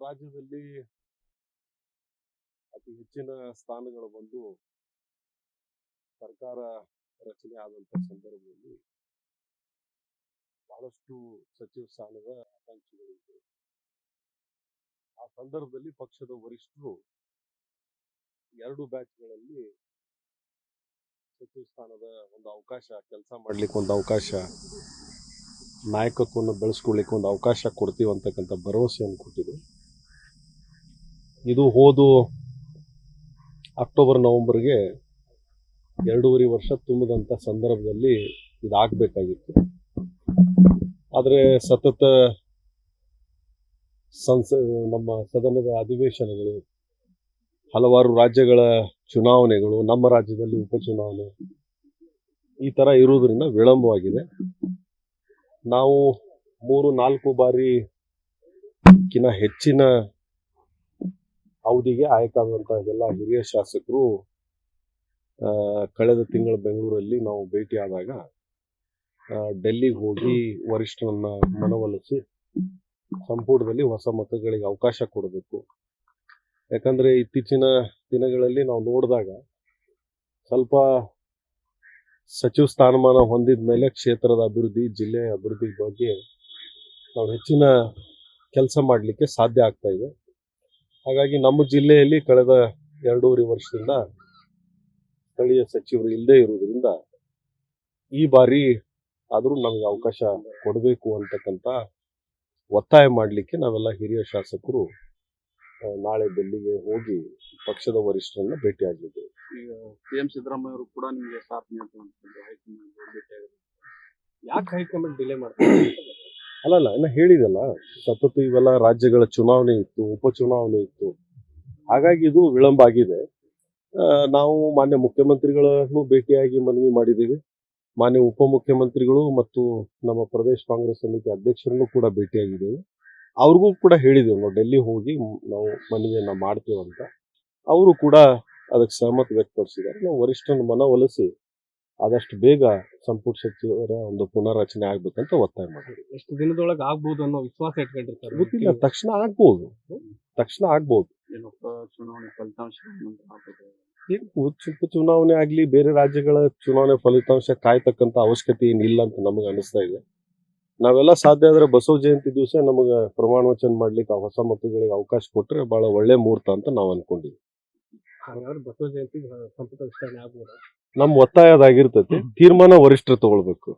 ರಾಜ್ಯದಲ್ಲಿ ಅತಿ ಹೆಚ್ಚಿನ ಸ್ಥಾನಗಳು ಬಂದು ಸರ್ಕಾರ ರಚನೆ ಆದಂತ ಸಂದರ್ಭದಲ್ಲಿ ಬಹಳಷ್ಟು ಸಚಿವ ಸ್ಥಾನದ ಆಕಾಂಕ್ಷಿಗಳಿವೆ. ಆ ಸಂದರ್ಭದಲ್ಲಿ ಪಕ್ಷದ ವರಿಷ್ಠರು 2 ಬ್ಯಾಚ್ಗಳಲ್ಲಿ ಸಚಿವ ಸ್ಥಾನದ ಒಂದು ಅವಕಾಶ, ಕೆಲಸ ಮಾಡ್ಲಿಕ್ಕೆ ಒಂದು ಅವಕಾಶ, ನಾಯಕತ್ವವನ್ನು ಬೆಳೆಸ್ಕೊಳ್ಳಿಕ್ಕೆ ಒಂದು ಅವಕಾಶ ಕೊಡ್ತೀವಿ ಅಂತಕ್ಕಂಥ ಭರವಸೆಯನ್ನು ಕೊಟ್ಟಿದೆ. ಇದು ಹೋದು ಅಕ್ಟೋಬರ್ ನವೆಂಬರ್ಗೆ 2.5 ವರ್ಷ ತುಂಬಿದಂಥ ಸಂದರ್ಭದಲ್ಲಿ ಇದಾಗಬೇಕಾಗಿತ್ತು. ಆದರೆ ಸತತ ನಮ್ಮ ಸದನದ ಅಧಿವೇಶನಗಳು, ಹಲವಾರು ರಾಜ್ಯಗಳ ಚುನಾವಣೆಗಳು, ನಮ್ಮ ರಾಜ್ಯದಲ್ಲಿ ಉಪಚುನಾವಣೆ ಈ ಥರ ಇರುವುದರಿಂದ ವಿಳಂಬವಾಗಿದೆ. ನಾವು 3-4 ಬಾರಿಗಿಂತ ಹೆಚ್ಚಿನ ಅವಧಿಗೆ ಆಯ್ಕಾದಂಥ ಎಲ್ಲ ಹಿರಿಯ ಶಾಸಕರು ಕಳೆದ ತಿಂಗಳು ಬೆಂಗಳೂರಲ್ಲಿ ನಾವು ಭೇಟಿಯಾದಾಗ ಡೆಲ್ಲಿಗೆ ಹೋಗಿ ವರಿಷ್ಠರನ್ನ ಮನವೊಲಿಸಿ ಸಂಪುಟದಲ್ಲಿ ಹೊಸ ಮತಗಳಿಗೆ ಅವಕಾಶ ಕೊಡಬೇಕು. ಯಾಕಂದ್ರೆ ಇತ್ತೀಚಿನ ದಿನಗಳಲ್ಲಿ ನಾವು ನೋಡಿದಾಗ ಸ್ವಲ್ಪ ಸಚಿವ ಸ್ಥಾನಮಾನ ಹೊಂದಿದ ಮೇಲೆ ಕ್ಷೇತ್ರದ ಅಭಿವೃದ್ಧಿ, ಜಿಲ್ಲೆಯ ಅಭಿವೃದ್ಧಿ ಬಗ್ಗೆ ನಾವು ಹೆಚ್ಚಿನ ಕೆಲಸ ಮಾಡಲಿಕ್ಕೆ ಸಾಧ್ಯ ಆಗ್ತಾ ಇದೆ. ಹಾಗಾಗಿ ನಮ್ಮ ಜಿಲ್ಲೆಯಲ್ಲಿ ಕಳೆದ 2.5 ವರ್ಷದಿಂದ ಸ್ಥಳೀಯ ಸಚಿವರು ಇಲ್ಲದೆ ಇರುವುದರಿಂದ ಈ ಬಾರಿ ಆದರೂ ನಮಗೆ ಅವಕಾಶ ಕೊಡಬೇಕು ಅಂತಕ್ಕಂಥ ಒತ್ತಾಯ ಮಾಡಲಿಕ್ಕೆ ನಾವೆಲ್ಲ ಹಿರಿಯ ಶಾಸಕರು ನಾಳೆ ಡೆಲ್ಲಿಗೆ ಹೋಗಿ ಪಕ್ಷದ ವರಿಷ್ಠರನ್ನ ಭೇಟಿಯಾಗಿದ್ದೇವೆ. ಈಗ ಸಿಎಂ ಸಿದ್ದರಾಮಯ್ಯ ಅವರು ಕೂಡ ನಿಮಗೆ ಸಾಥ್ ನೀಡುವಂತದ್ದು ಹೈಕಮಾಂಡ್ ಭೇಟಿಯಾಗಿದೆ. ಯಾಕೆ ಹೈಕಮಾಂಡ್ ಡಿಲೇ ಮಾಡ್ತಾರೆ? ಅಲ್ಲಲ್ಲ, ಇನ್ನು ಹೇಳಿದಲ್ಲ, ಸತತ ಇವೆಲ್ಲ ರಾಜ್ಯಗಳ ಚುನಾವಣೆ ಇತ್ತು, ಉಪಚುನಾವಣೆ ಇತ್ತು, ಹಾಗಾಗಿ ಇದು ವಿಳಂಬ ಆಗಿದೆ. ನಾವು ಮಾನ್ಯ ಮುಖ್ಯಮಂತ್ರಿಗಳನ್ನು ಭೇಟಿಯಾಗಿ ಮನವಿ ಮಾಡಿದ್ದೀವಿ. ಮಾನ್ಯ ಉಪಮುಖ್ಯಮಂತ್ರಿಗಳು ಮತ್ತು ನಮ್ಮ ಪ್ರದೇಶ ಕಾಂಗ್ರೆಸ್ ಸಮಿತಿ ಅಧ್ಯಕ್ಷರನ್ನು ಕೂಡ ಭೇಟಿಯಾಗಿದ್ದೇವೆ. ಅವ್ರಿಗೂ ಕೂಡ ಹೇಳಿದ್ದೇವೆ, ನಾವು ಡೆಲ್ಲಿ ಹೋಗಿ ನಾವು ಮನವಿಯನ್ನ ಮಾಡ್ತೇವೆ ಅಂತ. ಅವರು ಕೂಡ ಅದಕ್ಕೆ ಸಹಮತ ವ್ಯಕ್ತಪಡಿಸಿದ್ದಾರೆ. ನಾವು ವರಿಷ್ಠರನ್ನು ಮನವೊಲಿಸಿ ಆದಷ್ಟು ಬೇಗ ಸಂಪುಟ ಸಚಿವರ ಒಂದು ಪುನರ್ರಚನೆ ಆಗ್ಬೇಕಂತ ಒತ್ತಾಯ ಮಾಡಿದ್ವಿ. ಎಷ್ಟು ದಿನದೊಳಗೆ ಆಗ್ಬಹುದು ಅನ್ನೋ ವಿಶ್ವಾಸ ಇಟ್ಕೊಂಡಿರ್ತಾರೆ? ಗೊತ್ತಿಲ್ಲ, ತಕ್ಷಣ ಆಗ್ಬೋದು. ಚುನಾವಣೆ ಫಲಿತಾಂಶ ಚುನಾವಣೆ ಆಗ್ಲಿ, ಬೇರೆ ರಾಜ್ಯಗಳ ಚುನಾವಣೆ ಫಲಿತಾಂಶ ಕಾಯ್ತಕ್ಕಂಥ ಅವಶ್ಯಕತೆ ಏನಿಲ್ಲ ಅಂತ ನಮಗೆ ಅನಿಸ್ತಾ ಇದೆ. ನಾವೆಲ್ಲ ಸಾಧ್ಯ ಆದ್ರೆ ಬಸವ ಜಯಂತಿ ದಿವಸ ನಮಗೆ ಪ್ರಮಾಣ ವಚನ ಮಾಡ್ಲಿಕ್ಕೆ ಹೊಸ ಮತಗಳಿಗೆ ಅವಕಾಶ ಕೊಟ್ರೆ ಬಹಳ ಒಳ್ಳೆ ಮುಹೂರ್ತ ಅಂತ ನಾವು ಅನ್ಕೊಂಡಿದ್ವಿ. ಹಾಗಾದ್ರೆ ಬಸವ ಜಯಂತಿ ಸಂಪುಟ ವಿಸ್ತರಣೆ ಆಗ್ಬೋದು? ನಮ್ಮ ಒತ್ತಾಯ ಅದಾಗಿರ್ತೈತಿ. ತೀರ್ಮಾನ ವರಿಷ್ಠರು ತಗೊಳ್ಬೇಕು.